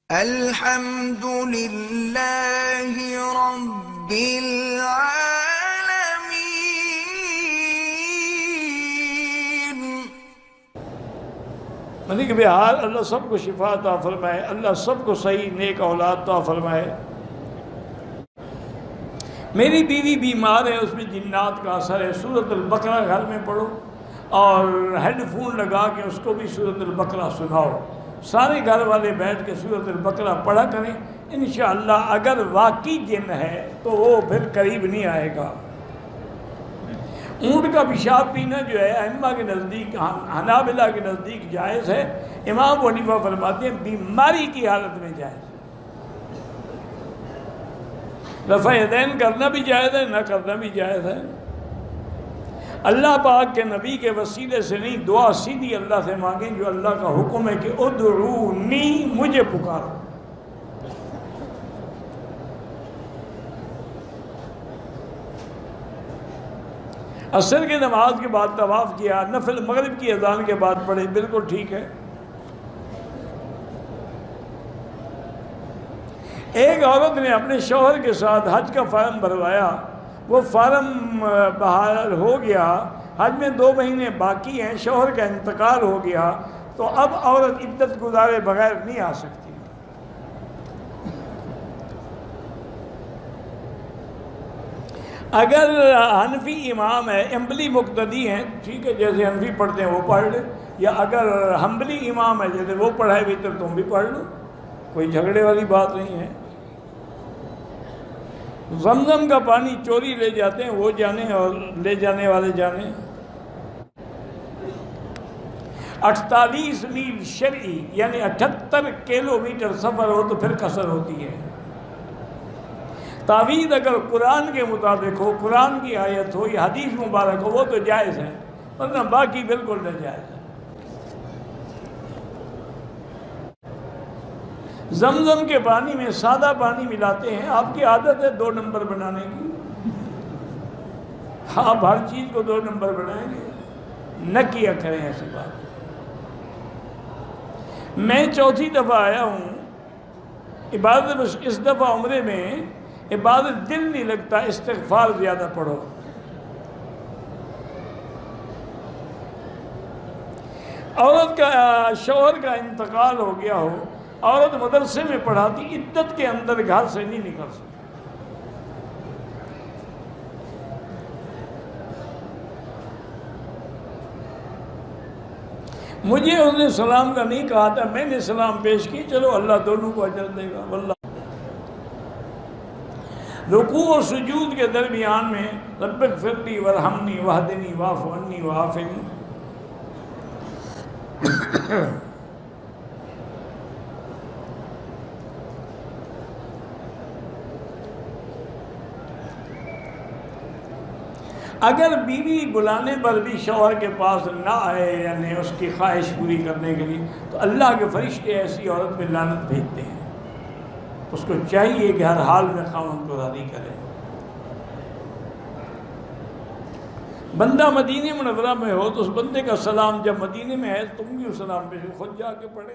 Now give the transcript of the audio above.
الحمد للہ رب العالمین۔ منی کہ بہار اللہ سب کو شفا عطا فرمائے، اللہ سب کو صحیح نیک اولاد عطا فرمائے۔ میری بیوی بیمار ہے، اس میں جنات کا اثر ہے، سورۃ البقرہ گھر میں پڑھو اور ہیڈ فون لگا کے اس کو بھی سورۃ البقرہ سناؤ۔ سارے گھر والے بیٹھ کے سورۃ البقرہ پڑھا کریں، انشاءاللہ اگر واقعی جن ہے تو وہ پھر قریب نہیں آئے گا۔ اونٹ کا پیشاب پینا جو ہے ائمہ کے نزدیک، حنابلہ کے نزدیک جائز ہے، امام ابو حنیفہ فرماتے ہیں بیماری کی حالت میں جائز ہے۔ رفع یدین کرنا بھی جائز ہے، نہ کرنا بھی جائز ہے۔ اللہ پاک کے نبی کے وسیلے سے نہیں، دعا سیدھی اللہ سے مانگیں جو اللہ کا حکم ہے کہ ادعونی، مجھے پکارو۔ عصر کی نماز کے بعد طواف کیا، نفل مغرب کی اذان کے بعد پڑھے، بالکل ٹھیک ہے۔ ایک عورت نے اپنے شوہر کے ساتھ حج کا فارم بھروایا، وہ فارم بحال ہو گیا، حج میں 2 مہینے باقی ہیں، شوہر کا انتقال ہو گیا، تو اب عورت عدت گزارے بغیر نہیں آ سکتی۔ اگر حنفی امام ہے، حنبلی مقتدی ہیں، ٹھیک ہے، جیسے حنفی پڑھتے ہیں وہ پڑھ لے، یا اگر حنبلی امام ہے جیسے وہ پڑھائے وتر تم بھی پڑھ لو، کوئی جھگڑے والی بات نہیں ہے۔ زمزم کا پانی چوری لے جاتے ہیں وہ جانے اور لے جانے والے جانے۔ 48 میل شرعی یعنی 78 کلومیٹر سفر ہو تو پھر قصر ہوتی ہے۔ تعویذ اگر قرآن کے مطابق ہو، قرآن کی آیت ہو یا حدیث مبارک ہو، وہ تو جائز ہے، ورنہ باقی بالکل ناجائز ہے۔ زمزم کے پانی میں سادہ پانی ملاتے ہیں، آپ کی عادت ہے 2 نمبر بنانے کی، آپ ہر چیز کو 2 نمبر بنائیں گے، نہ کیا کریں ایسی بات۔ میں 4تھی دفعہ آیا ہوں عبادت، اس دفعہ عمرے میں عبادت دل نہیں لگتا، استغفار زیادہ پڑھو۔ عورت کا شوہر کا انتقال ہو گیا ہو، عورت مدرسے میں پڑھاتی، عدت کے اندر گھر سے نہیں نکل سکتی۔ مجھے اس نے سلام کا نہیں کہا تھا، میں نے سلام پیش کی، چلو اللہ دونوں کو اجر دے گا واللہ۔ رکوع اور سجود کے درمیان میں رب اغفر لی وارحمنی واہدنی واعف عنی وعافنی، اگر بیوی بلانے پر بھی شوہر کے پاس نہ آئے، یعنی اس کی خواہش پوری کرنے کے لیے، تو اللہ کے فرشتے ایسی عورت پہ لعنت بھیجتے ہیں۔ اس کو چاہیے کہ ہر حال میں خاوند کو راضی کرے۔ بندہ مدینہ منورہ میں ہو تو اس بندے کا سلام جب مدینہ میں ہے تم بھی اس سلام پہ خود جا کے پڑھے۔